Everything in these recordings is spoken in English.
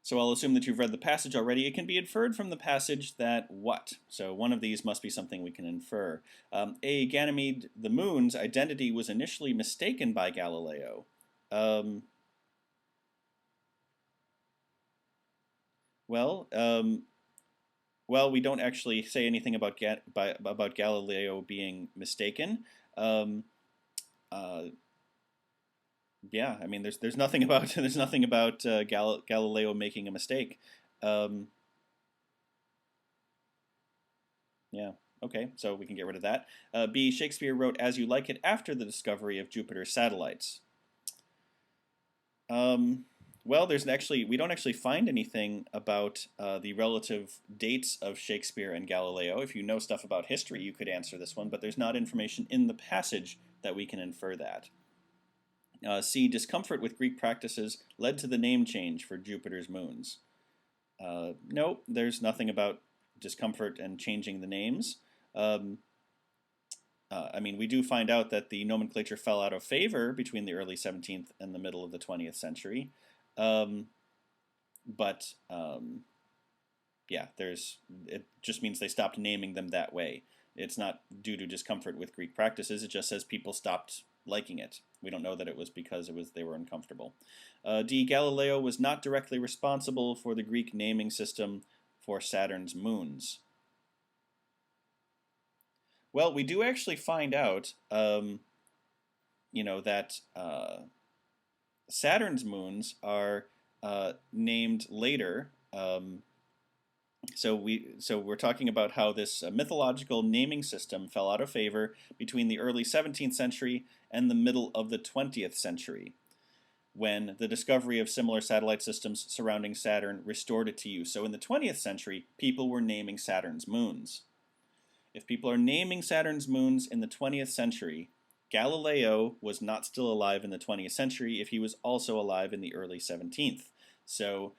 So I'll assume that you've read the passage already. It can be inferred from the passage that what? So one of these must be something we can infer. Ganymede, the moon's identity was initially mistaken by Galileo. Um, well, um, well, we don't actually say anything about about Galileo being mistaken. Um, uh, yeah, I mean, there's nothing about there's nothing about Galileo making a mistake. Um, yeah. Okay, so we can get rid of that. B. Shakespeare wrote "As You Like It" after the discovery of Jupiter's satellites. Um, well, we don't actually find anything about the relative dates of Shakespeare and Galileo. If you know stuff about history, you could answer this one, but there's not information in the passage that we can infer that. C. Discomfort with Greek practices led to the name change for Jupiter's moons. No, there's nothing about discomfort and changing the names. Um, I mean, we do find out that the nomenclature fell out of favor between the early 17th and the middle of the 20th century. Um, but yeah, it just means they stopped naming them that way. It's not due to discomfort with Greek practices. It just says people stopped liking it. We don't know that it was because they were uncomfortable. D. Galileo was not directly responsible for the Greek naming system for Saturn's moons. Well, we do actually find out, that Saturn's moons are named later. So we're talking about how this mythological naming system fell out of favor between the early 17th century and the middle of the 20th century, when the discovery of similar satellite systems surrounding Saturn restored it to use. So in the 20th century, people were naming Saturn's moons. If people are naming Saturn's moons in the 20th century, Galileo was not still alive in the 20th century if he was also alive in the early 17th. So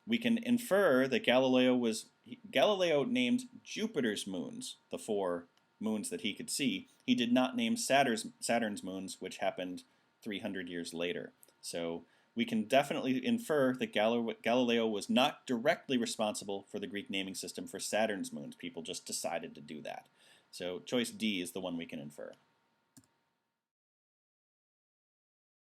we can infer that Galileo named Jupiter's moons, the 4 moons that he could see. He did not name Saturn's moons, which happened 300 years later. So we can definitely infer that Galileo was not directly responsible for the Greek naming system for Saturn's moons. People just decided to do that. So choice D is the one we can infer.